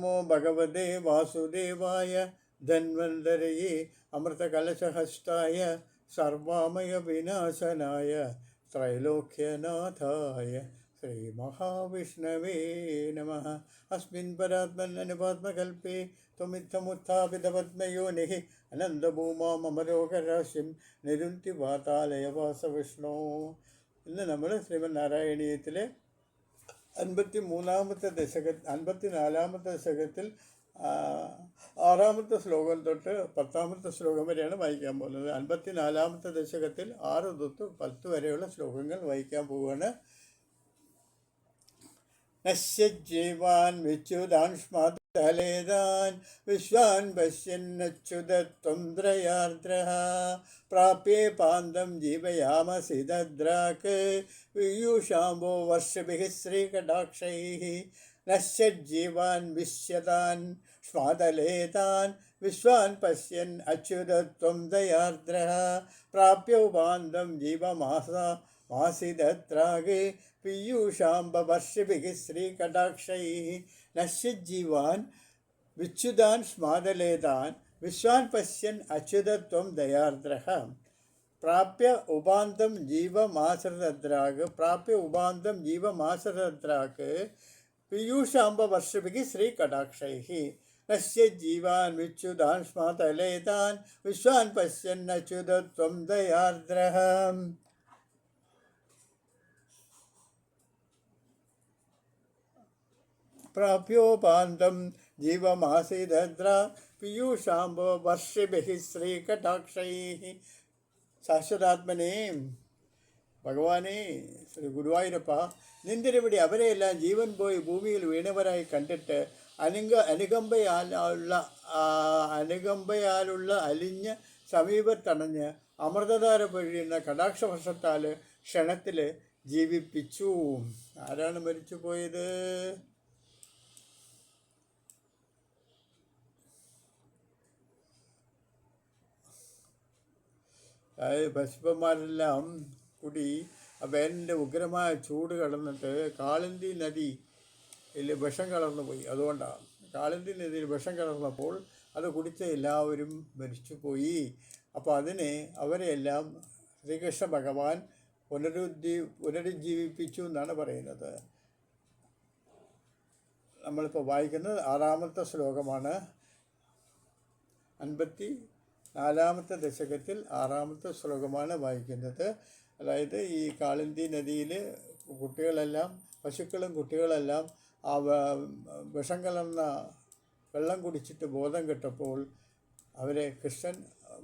നമോ ഭഗവതേ വാസുദേവായ ധന്വന്തരയേ അമൃതകലശഹസ്തായ സർവാമയ വിനാശനായ ത്രൈലോക്യനാഥായ ശ്രീമഹാവിഷ്ണവേ നമഃ. അസ്മിൻ പരാത്മനനുപാത്മകൽപ്പേ ത്വമിത്തമുത്ഥാപിതപത്മയോനിഃ അനന്തഭൂമാമരോഗരാശിം നിരുന്തി വാതാലയവാസവിഷ്ണോ. ഇന്ന് നമ്മൾ ശ്രീമദ് നാരായണീയത്തിലെ 54-ാമത്തെ ദശകത്തിൽ 6-ാമത്തെ ശ്ലോകം തൊട്ട് 10-ാമത്തെ ശ്ലോകം വരെയാണ് വായിക്കാൻ പോകുന്നത്. 54-ാമത്തെ ദശകത്തിൽ 6 തൊട്ട് 10 വരെയുള്ള ശ്ലോകങ്ങൾ വായിക്കാൻ പോവുകയാണ്. നശ്യജീവാൻ വിച്യുതാൻഷ്മാതലേതാൻ വിശ്വാൻ പശ്യന്നച്യുതത്വം ത്രയാർദ്രഃ പ്രാപ്യേ പാന്തം ജീവയാമസി ദദ്രാക് പീയൂഷാംബോ വർഷഭിഃ ശ്രീകടാക്ഷൈഃ. നശ്യജീവാൻ വിശ്യതാൻ സ്മാതലേതാൻ വിശ്വാൻ പശ്യൻ അച്യുതത്വം ദയാർദ്രഃ പ്രാപ്യോ പാന്തം ജീവമാസി ദദ്രാക് പീയൂഷാംബവർഷിഭിഃ ശ്രീകടാക്ഷൈഃ. നശ്യജീവാൻ വിച്യുതാൻ സ്മാതലേതാൻ വിശ്വാൻ പശ്യൻ അച്യുതത്വം ദയാർദ്രഃ പ്രാപ്യ ഉപാന്തം ജീവമാസരദ്രാക് പീയൂഷാംബവർഷിഭിഃ ശ്രീകടാക്ഷൈഃ. നശ്യജീവാൻ വിച്യുതാൻ സ്മാതലേതാൻ വിശ്വാൻ പശ്യൻ അച്യുതത്വം ദയാർദ്രഃ പ്രാപ്യോപാന്തം ജീവമാസീദദ്ര പീയൂഷാംബോ വർഷിഭിഃ ശ്രീകടാക്ഷൈഃ. ശാശ്വതാത്മനേ, ഭഗവാനേ, ശ്രീ ഗുരുവായൂരപ്പ, നിന്തിരുപടി അവരെയെല്ലാം ജീവൻ പോയി ഭൂമിയിൽ വീണവരായി കണ്ടിട്ട് അനുകമ്പയാലുള്ള അലിഞ്ഞ സമീപത്തണഞ്ഞ് അമൃതധാര പൊഴിയുന്ന കടാക്ഷവർഷത്താൽ ക്ഷണത്തിൽ ജീവിപ്പിച്ചു. ആരാണ് മരിച്ചു പോയത്? ഭസ്മന്മാരെല്ലാം കൂടി വേനലിൻ്റെ ഉഗ്രമായ ചൂട് കടന്നിട്ട് കാളിന്തി നദിയിൽ വിഷം കലർന്നു പോയി. അതുകൊണ്ടാണ് കാളിന്തി നദിയിൽ വിഷം കലർന്നപ്പോൾ അത് കുടിച്ച എല്ലാവരും മരിച്ചുപോയി. അപ്പോൾ അവരെയെല്ലാം ശ്രീകൃഷ്ണ ഭഗവാൻ പുനരുജ്ജീവിപ്പിച്ചു എന്നാണ് പറയുന്നത്. നമ്മളിപ്പോൾ വായിക്കുന്നത് 6-ാമത്തെ ശ്ലോകമാണ്. 54-ാമത്തെ ദശകത്തിൽ 6-ാമത്തെ ശ്ലോകമാണ് വായിക്കുന്നത്. അതായത് ഈ കാളിന്തി നദിയിൽ പശുക്കളും കുട്ടികളെല്ലാം ആ വിഷം കലർന്ന വെള്ളം കുടിച്ചിട്ട് ബോധം കെട്ടപ്പോൾ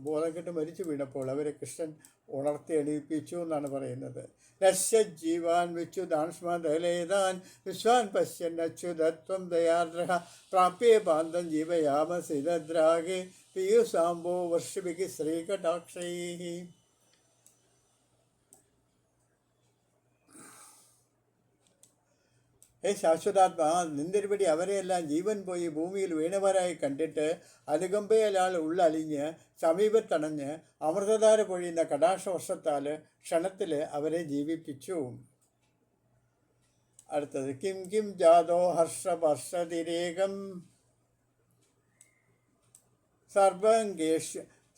ബോധം കെട്ട് മരിച്ചു വീണപ്പോൾ അവരെ കൃഷ്ണൻ ഉണർത്തി എണീപ്പിച്ചു എന്നാണ് പറയുന്നത്. നശ്യജീവാൻ വിച്യുതാൻ സ്മതലേതാൻ വിശ്വാൻ പശ്യൻ അച്യുതത്വം ദയാർദ്രഃ പ്രാപ്യേ പാന്തം ജീവയാമസി ദദ്രാക് പീയൂഷാംബോ വർഷിഭിഃ ശ്രീകടാക്ഷൈഃ. ഹേ ശാശ്വതാത്മാ, നിന്തിരുപടി അവരെയെല്ലാം ജീവൻ പോയി ഭൂമിയിൽ വീണവരായി കണ്ടിട്ട് അനുകമ്പയാൽ ഉള്ളലിഞ്ഞ് സമീപത്തണഞ്ഞ് അമൃതധാര പൊഴിയുന്ന കടാക്ഷവർഷത്താൽ ക്ഷണത്തിൽ അവരെ ജീവിപ്പിച്ചു. അടുത്തത് കിം കിം ജാതോ ഹർഷവർഷതിരേകം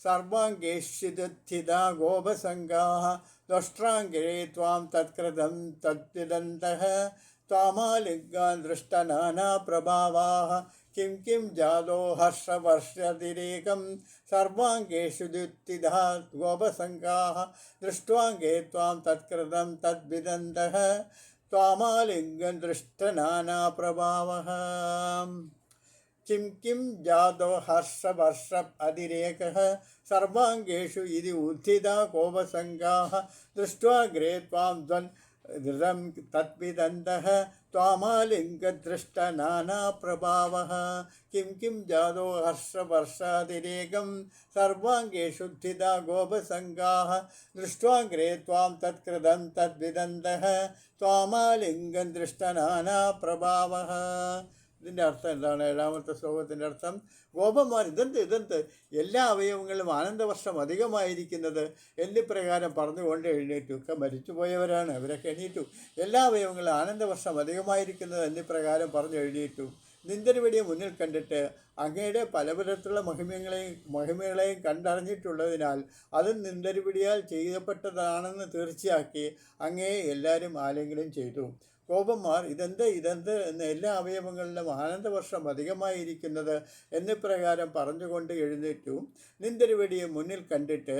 സർവാംഗേഷ്യുദ്ധിതാ ഗോപസംഗാഃ ദ്വഷ്ട്രാംഗേ ത്വാം തത്കൃതം തദ്വിദന്തഃ ത്വാമാലിംഗാൻ ദൃഷ്ടനാനാപ്രഭാവാഃ. കിം കിം ജാതോ ഹർഷവർഷതിരേകം സർവാംഗേഷു ദുഃഖിതാ ഗോപസംഗാഃ ദൃഷ്ട്വാംഗേ ത്വാം തത്കൃതം തദ്വിദന്തഃ ത്വാമാലിംഗൻ ദൃഷ്ടനാനാപ്രഭാവഃ. കിം കിം ജാതോ ഹർഷവർഷ അതിരേകഃ സർവാംഗേഷു ഇതി ഉദ്ധിതാ കോപസംഗാഃ ദൃഷ്ട്വാഗ്രേ ത്വാം ധൃതം തദ്വിദന്തഃ ത്വാമാലിംഗദൃഷ്ടനാനാപ്രഭാവഃ. കിം കിം ജാതോ ഹർഷവർഷാതിരേകം സർവാംഗേഷു ഉദ്ധിതാ ഗോപസംഗാഃ ദൃഷ്ട്വാഗ്രേ ത്വാം തത്കൃതം തദ്വിദന്തഃ ത്വാമാലിംഗം ദൃഷ്ടനാനാപ്രഭാവഃ. ഇതിൻ്റെ അർത്ഥം എന്താണ്? 7-ാമത്തെ ശ്ലോകത്തിൻ്റെ അർത്ഥം, ഗോപന്മാർ ഇതെന്ത് എല്ലാ അവയവങ്ങളും ആനന്ദവർഷം അധികമായിരിക്കുന്നത് എന്നിപ്രകാരം പറഞ്ഞുകൊണ്ട് എഴുന്നേറ്റു. ഒക്കെ മരിച്ചുപോയവരാണ്, അവരൊക്കെ എണീറ്റു. എല്ലാ അവയവങ്ങളും ആനന്ദവർഷം അധികമായിരിക്കുന്നത് എന്നിപ്രകാരം പറഞ്ഞു എഴുന്നേറ്റു. നിന്ദരുവടിയെ മുന്നിൽ കണ്ടിട്ട് അങ്ങയുടെ പലവിധത്തിലുള്ള മഹിമകളെയും കണ്ടറിഞ്ഞിട്ടുള്ളതിനാൽ അത് നിന്ദരുവടിയാൽ ചെയ്യപ്പെട്ടതാണെന്ന് തീർച്ചയാക്കി അങ്ങയെ എല്ലാവരും ആലിംഗനം ചെയ്തു. കോപന്മാർ ഇതെന്ത് എന്ന് എല്ലാ അവയവങ്ങളിലും ആനന്ദവർഷം അധികമായിരിക്കുന്നത് എന്നിപ്രകാരം പറഞ്ഞുകൊണ്ട് എഴുന്നേറ്റു. നിന്ദരുവടിയെ മുന്നിൽ കണ്ടിട്ട്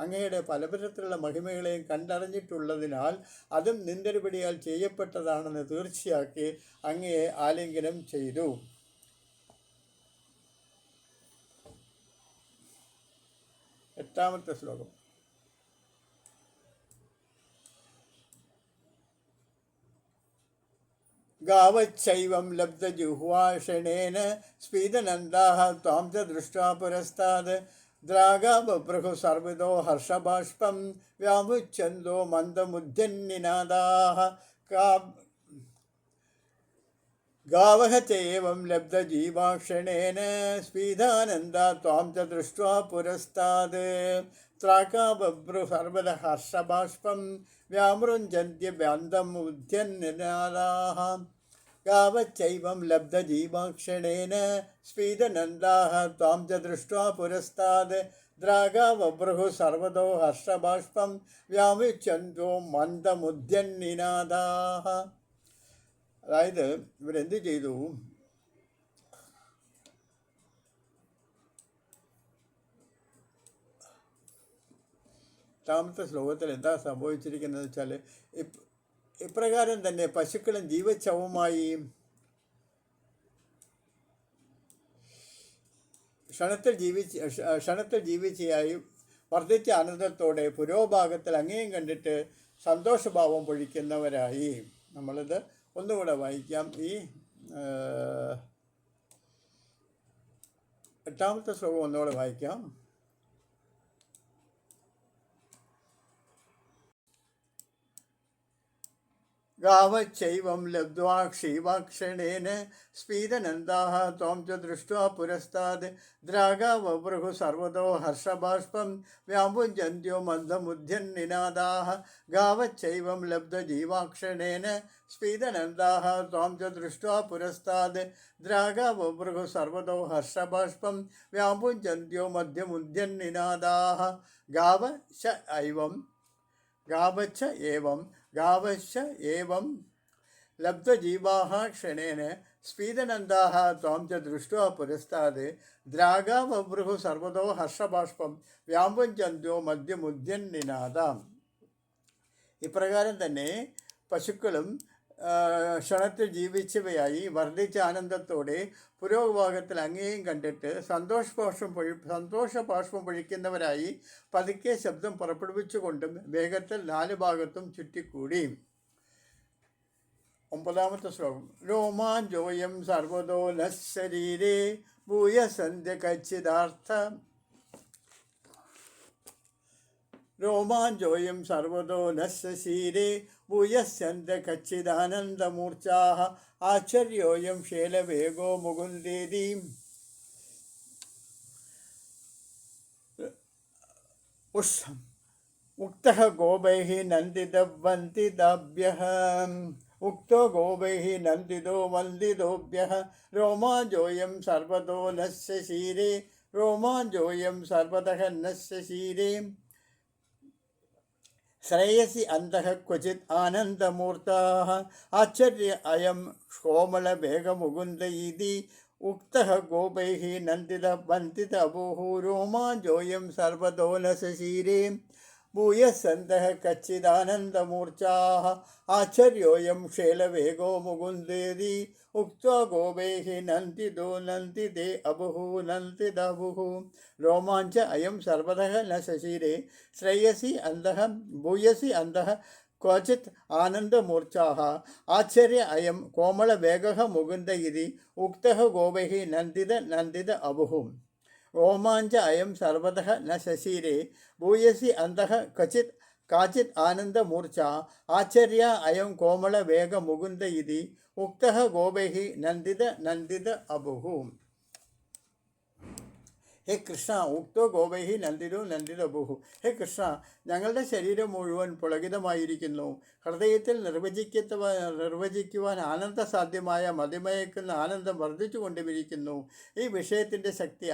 അങ്ങയുടെ പലവിധത്തിലുള്ള മഹിമകളെയും കണ്ടറിഞ്ഞിട്ടുള്ളതിനാൽ അതും നിന്ദരുവടിയാൽ ചെയ്യപ്പെട്ടതാണെന്ന് തീർച്ചയാക്കി അങ്ങയെ ആലിംഗനം ചെയ്തു. 8-ാമത്തെ ശ്ലോകം. ഗാവച്ചൈവം ലബ്ധജുഹ്വാഷണേന സ്ഫീതനന്ദാഃ ത്വാം ച ദൃഷ്ട്വാ പുരസ്താദ് ദ്രാഗാബഭ്രുഃ സർവ്വതോ ഹർഷബാഷ്പം വ്യാമുച്ഛന്തോ മന്ദമുദ്ധ്യന്നിനാദാഃ ഗാവഃ ചൈവം ലബ്ധജീവാക്ഷണേന സ്ഫീതാനന്ദാ ത്വാം ച ദൃഷ്ട്വാ പുരസ്താദ് ത്രാകാബഭ്രുഃ സർവ്വതഃ ഹർഷബാഷ്പം വ്യാമൃഞ്ജന്ത്യ മന്ദമുദ്ധ്യന്നിനാദാഃ ഗാവച്ചൈവം ലബ്ധജീവാക്ഷണേന സ്ഫീതനന്ദാഃ ത്വാം ച ദൃഷ്ട്വാ പുരസ്താദ് ദ്രാഗാവഭ്രുഃ സർവ്വതോ ഹർഷബാഷ്പം വ്യാമുച്ഛന്തോ മന്ദമുദ്ധ്യന്നിനാദാഃ. അതായത് ഇവരെന്ത് ചെയ്തു? എട്ടാമത്തെ ശ്ലോകത്തിൽ എന്താ സംഭവിച്ചിരിക്കുന്നത് വെച്ചാൽ, ഇപ്രകാരം തന്നെ പശുക്കളും ജീവച്ഛവമായി ക്ഷണത്തിൽ ജീവിച്ചയായി വർദ്ധിച്ച ആനന്ദത്തോടെ പുരോഭാഗത്തിൽ അങ്ങേയും കണ്ടിട്ട് സന്തോഷഭാവം പൊഴിക്കുന്നവരായി. നമ്മളിത് ഒന്നുകൂടെ വായിക്കാം. ഈ 8-ാമത്തെ ശ്ലോകം ഒന്നുകൂടെ വായിക്കാം. ഗാവച്ചൈവം ലബ്ധ്വാ ക്ഷീവാക്ഷണേന സ്ഫീതനന്ദാഃ ത്വാം ച ദൃഷ്ട്വാ പുരസ്താദ് ദ്രാഗാവഭ്രുഃ സർവ്വതോ ഹർഷബാഷ്പം വ്യാമുഞ്ജന്ത്യോ മന്ദമുദ്ധ്യന്നിനാദാഃ ഗാവച്ചൈവം ലബ്ധജീവാക്ഷണേന സ്ഫീതനന്ദാഃ ത്വാം ച ദൃഷ്ട്വാ പുരസ്താദ് ദ്രാഗാവഭ്രുഃ സർവ്വതോ ഹർഷബാഷ്പം വ്യാമുഞ്ജന്ത്യോ മന്ദമുദ്ധ്യന്നിനാദാഃ ഗാവച്ച ഏവം ലബ്ധജീവാഃ ക്ഷണേന സ്ഫീതനന്ദാഃ ത്വാം ച ദൃഷ്ട്വാ പുരസ്താദ് ദ്രാഗാവഭ്രുഃ സർവ്വതോ ഹർഷബാഷ്പം വ്യാമുഞ്ജന്ത്യോ മന്ദമുദ്ധ്യന്നിനാദാഃ. ഇപ്രകാരം തന്നെ പശുക്കളും ക്ഷണത്തിൽ ജീവിച്ചവയായി വർദ്ധിച്ച ആനന്ദത്തോടെ പുരോഭാഗത്തിൽ അങ്ങേയും കണ്ടിട്ട് സന്തോഷബാഷ്പം പൊഴിക്കുന്നവരായി പതുക്കെ ശബ്ദം പുറപ്പെടുവിച്ചുകൊണ്ടും വേഗത്തിൽ 4 ഭാഗത്തും ചുറ്റിക്കൂടി. 9-ാമത്തെ ശ്ലോകം. രോമാഞ്ചോയം സർവ്വതോ നഃ ശരീരേ ഭൂയസന്ധ്യ കച്ചിദാർത്ഥ രോമാഞ്ചോയം സർവ്വതോ നഃ ശരീരേ ഭൂയസ്യന്ത്യ കച്ചിദാനന്ദമൂർച്ഛാഃ ആശ്ചര്യോയം ശേലവേഗോ മുകുന്ദേതി. ഉക്തഃ ഗോപൈഃ നന്ദിതവന്ദിതാഭ്യഃ ഉക്തോ ഗോപൈഃ നന്ദിതോ വന്ദിതോഭ്യഃ രോമാഞ്ചോയം സർവ്വതോ നഃ ശരീരേ രോമാഞ്ചോയം സർവ്വതഃ നഃ ശരീരേ ശ്രേയസി അന്തഃ ക്വചിത് ആനന്ദമൂർത്താഃ ആശ്ചര്യ അയം കോമളവേഗമുകുന്ദ ഇതി ഉക്തഃ ഗോപൈഃ നന്ദിത വന്ദിത അഭൂഃ രോമാഞ്ചോയം സർവ്വതോ നഃ ശരീരേ ഭൂയസന്തഃ കച്ചിദാനന്ദമൂർച്ഛാഃ ആശ്ചര്യോയം ക്ഷേലവേഗോ മുകുന്ദേതി ഉക്ത്വാ ഗോപൈഃ നന്ദിതോ നന്ദിതേ അഭുഃ നന്ദിതഭുഃ രോമാഞ്ച അയം സർവതഃ ന ശരീരേ ശ്രേയസി അന്തഃ ഭൂയസി അന്തഃ ക്വചിത് ആനന്ദമൂർച്ഛാഃ ആശ്ചര്യ അയം കോമളവേഗഃ മുകുന്ദ ഇതി ഉക്തഃ ഗോപൈഃ നന്ദിത അഭുഃ രോമാഞ്ച അയം സർവതഃ ന ശരീരേ ഭൂയസി അന്തഃ കാചിത് ആനന്ദമൂർച്ഛ ആശ്ചര്യ അയം കോമളവേഗ മുകുന്ദ ഇതി ഉക്തഃ ഗോപൈഃ നന്ദിത അഭുഃ. ഹേ കൃഷ്ണ, ഉക്തോ ഗോപൈഃ നന്ദിതോ അഭുഃ. ഹേ കൃഷ്ണ, ഞങ്ങളുടെ ശരീരം മുഴുവൻ പുളകിതമായിരിക്കുന്നു. ഹൃദയത്തിൽ നിർവചിക്കുവാൻ ആനന്ദസാധ്യമായ മതിമയക്കുന്ന ആനന്ദം വർദ്ധിച്ചു കൊണ്ടിരിക്കുന്നു. ഈ വിഷയത്തിൻ്റെ ശക്തി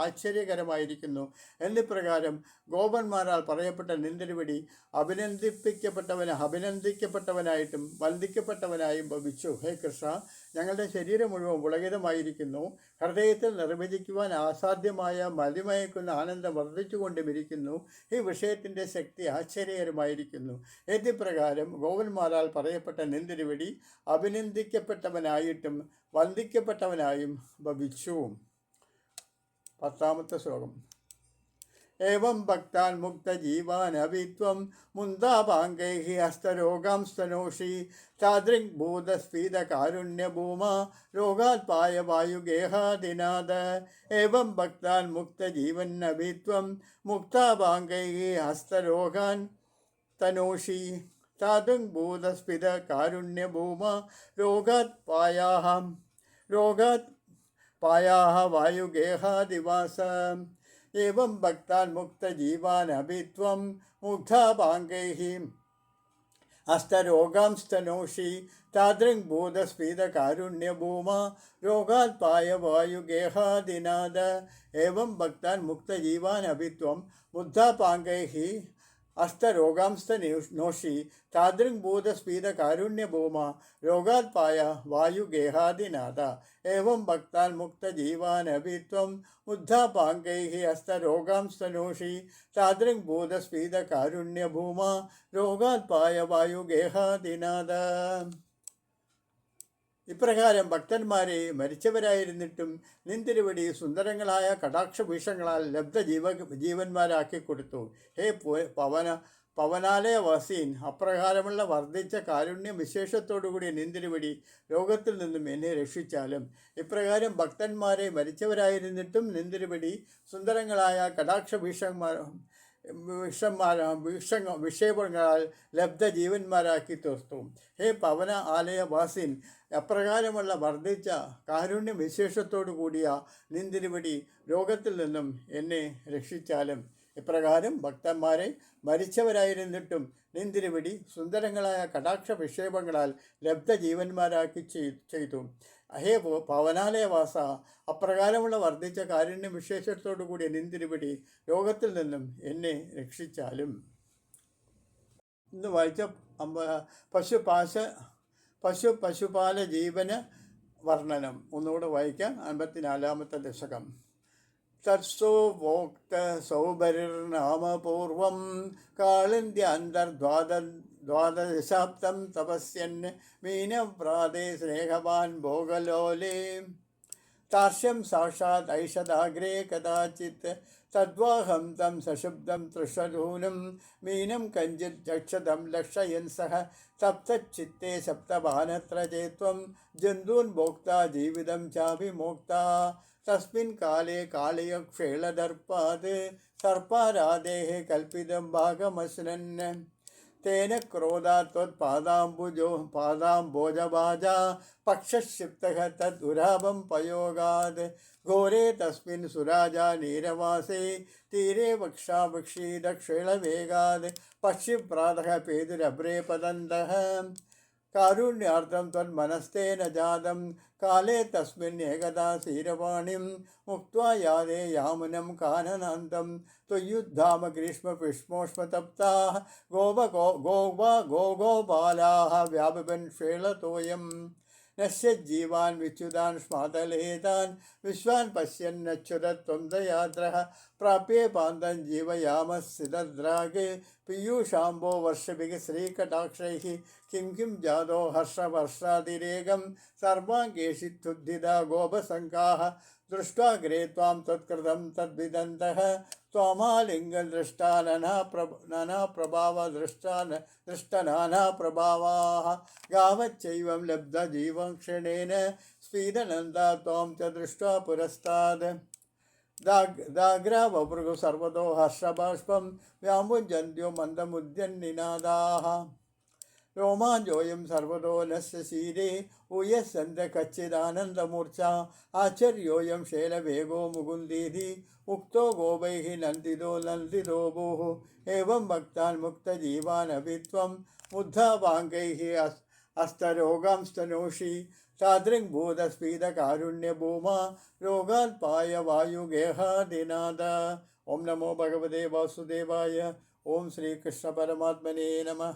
ആശ്ചര്യകരമായിരിക്കുന്നു. എന്നിപ്രകാരം ഗോപന്മാരാൽ പറയപ്പെട്ട നിന്തിരുവടി അഭിനന്ദിക്കപ്പെട്ടവനായിട്ടും വന്ദിക്കപ്പെട്ടവനായും ഭവിച്ചു. ഹേ കൃഷ്ണ, ഞങ്ങളുടെ ശരീരം മുഴുവൻ പുളകിതമായിരിക്കുന്നു. ഹൃദയത്തിൽ നിർവചിക്കുവാൻ അസാധ്യമായ മതിമയക്കുന്ന ആനന്ദം വർദ്ധിച്ചുകൊണ്ടുമിരിക്കുന്നു. ഈ വിഷയത്തിൻ്റെ ശക്തി ആശ്ചര്യകരമായിരിക്കുന്നു. ഏത്യപ്രകാരം ഗോപന്മാരാൽ പറയപ്പെട്ട നിന്തിരുവടി അഭിനന്ദിക്കപ്പെട്ടവനായിട്ടും വന്ദിക്കപ്പെട്ടവനായും ഭവിച്ചു. 10ാമത്തെ ശ്ലോകം. ഏവം ഭക്താൻ മുക്തജീവാൻ അവിത്വം മുന്താപാംഗൈഃ ഹസ്തരോഗാംസ്തനോഷി താദൃഗ് ഭൂതസ്ഫീതകാരുണ്യഭൂമ രോഗാത്പായ വായുഗേഹാദിനാഥ. ഏവം ഭക്താൻ മുക്തജീവൻ അവിത്വം മുക്താപാംഗൈഃ ഹസ്തരോഗാൻ തനോഷി താദൃഗ് ഭൂതസ്ഫീതകാരുണ്യഭൂമ രോഗാത്പായാഃ വായുഗേഹാദിവാസ. ഏവം ഭക്താൻ മുക്തജീവാൻ അഭിത്വം മുഗ്ധാപാംഗൈഃ ഹസ്തരോഗാംസ്തനോഷി താദൃഗ് ഭൂതസ്ഫീതകാരുണ്യഭൂമ രോഗാത്പായ വായുഗേഹാദിനാഥ. ഏവം ഭക്താൻ മുക്തജീവാൻ അഭിത്വം മുഗ്ധാപാംഗൈഃ ഹസ്തരോഗാംസ്തനോഷി താദൃഗ് ഭൂതസ്ഫീതകാരുണ്യഭൂമ രോഗാത്പായ വായുഗേഹാദിനാഥ. ഏവം ഭക്താൻ മുക്തജീവാൻ അഭിത്വം മുഗ്ധാപാംഗൈഃ ഹസ്തരോഗാംസ്തനോഷി താദൃഗ് ഭൂതസ്ഫീതകാരുണ്യഭൂമ രോഗാത്പായ വായുഗേഹാദിനാഥ. ഇപ്രകാരം ഭക്തന്മാരെ മരിച്ചവരായിരുന്നിട്ടും നിന്തിരുവടി സുന്ദരങ്ങളായ കടാക്ഷഭീഷങ്ങളാൽ ജീവന്മാരാക്കി കൊടുത്തു. ഹേ പവനാലയ വസീൻ, അപ്രകാരമുള്ള വർദ്ധിച്ച കാരുണ്യ വിശേഷത്തോടുകൂടിയ നിന്തിരുവടി രോഗത്തിൽ നിന്നും എന്നെ രക്ഷിച്ചാലും. ഇപ്രകാരം ഭക്തന്മാരെ മരിച്ചവരായിരുന്നിട്ടും നിന്തിരുവടി സുന്ദരങ്ങളായ വിക്ഷേപങ്ങളാൽ ജീവന്മാരാക്കി തീർത്തു. ഹേ പവന ആലയവാസിൻ, അപ്രകാരമുള്ള വർദ്ധിച്ച കാരുണ്യ വിശേഷത്തോടു കൂടിയ നിന്തിരുവടി രോഗത്തിൽ നിന്നും എന്നെ രക്ഷിച്ചാലും. ഇപ്രകാരം ഭക്തന്മാരെ മരിച്ചവരായിരുന്നിട്ടും നിന്തിരുവടി സുന്ദരങ്ങളായ കടാക്ഷ വിക്ഷേപങ്ങളാൽ ജീവന്മാരാക്കി ചെയ്തു. ഹേ പവനാലയവാസ, അപ്രകാരമുള്ള വർദ്ധിച്ച കാരുണ്യ വിശേഷത്തോടു കൂടിയ നിന്തിരുവടി രോഗത്തിൽ നിന്നും എന്നെ രക്ഷിച്ചാലും. ഇന്ന് വായിച്ച പശുപാല ജീവന വർണ്ണനം ഒന്നുകൂടെ വായിക്കാം. 54ാമത്തെ ദശകം. തത്സോവോക്ത സൗഭരിർനാമപൂർവം കാളിന്ദ്യാന്തർദ്വാദശാബ്ദം തപസ്യൻ മീനവ്രാതേ സ്നേഹവാൻ ഭോഗലോലേ താർശ്യം സാക്ഷാത് ഐഷദാഗ്രേ കഥാചിത് തദ്വാഹം തം സശുബ്ദം തൃഷധൂനം മീനം കഞ്ചിത് ചക്ഷതം ലക്ഷയൻ സഹ സപ്തചിത്തേ സപ്തഭാനത്ര ചേത്വം ജന്തൂൻ ഭോക്ത ജീവിതം ചാഭിമോക്ത തസ്മിൻ കാലേ കാളിയക്ഷേളദർപ്പാത് സർപ്പാരാധേഃ കൽപ്പിതം ഭാഗമശ്നൻ തേന ക്രോധാത് പാദാംബോജഭാജാ പക്ഷിപ്തഃ തദുരാഭം പയോഗാത് ഘോരേ തസ്മിൻ സുരാജാ നീരവാസേ തീരെ വക്ഷാവക്ഷീദക്ഷേളവേഗാത് പക്ഷിപ്രാതഃ പേതുരഭ്രേ പതന്തഃ കാരുണ്യാർത്ഥം ത്വന്മനസ്തേന ജാതം കാലേ തസ്മിൻ ഏകദാ ശീരവാണിം മുക്ത്വാ യാതേ യാമുനം കാനനാന്തം ത്വയുദ്ധാമ ഗ്രീഷ്മപുഷ്മോഷ്മതപ്താഃ ഗോപാലാഃ വ്യാപിബൻ ക്ഷേളതോയം നശ്യജ്ജീവാൻ വിച്യുതാൻ സ്മാതലേതാൻ വിശ്വാൻ പശ്യന്നച്യുതത്വം ദയാദ്രഃ പ്രാപ്യേ പാന്തം ജീവയാമസ്സിതദ്രാഗ് പീയൂഷാംബോ വർഷഭിः ശ്രീകടാക്ഷൈः കിം കിം ജാതോ ഹർഷവർഷാതിരേകം സർവാംഗേഷിത്യുദ്ധിതാ ഗോപസംഘാഃ ദൃഷ്ട്വാഗ്രേ ത്വാം തത്കൃതം തദ്വിദന്തഃ ത്വമാലിംഗദൃഷ്ടാ നാനാപ്രഭാവാः ഗാവച്ചൈവം ലബ്ധജീവം ക്ഷണേന സ്ഫീതനന്ദാ ത്വാം ച ദൃഷ്ട്വാ പുരസ്താദ് ദാഗ്രാവഭൃഗു സർവതോ ഹർഷബാഷ്പം വ്യാമുഞ്ജന്ത്യോ മന്ദമുദ്യന്നിനാദാഃ രോമാഞ്ചോയം സർവതോ നസ്യ ശീരേ ഉയസ്സന്ത കച്ചിദാനന്ദമൂർച്ച ആശ്ചര്യോയം ശൈലവേഗോ മുകുന്ദീധി മുക്തോ ഗോപൈഃ നന്ദിതോ ഭൂഃ ഏവം ഭക്താൻ മുക്തജീവാനപി ത്വം മുഗ്ധാപാങ്കൈഃ അസ്തരോഗാം സ്തനോഷി താദൃങ്ഭൂതസ്ഫീതകാരുണ്യഭൂമ രോഗാൽപായ വായുഗേഹാദിനാഥ. ഓം നമോ ഭഗവതേ വാസുദേവായ. ഓം ശ്രീകൃഷ്ണ പരമാത്മനേ നമഃ.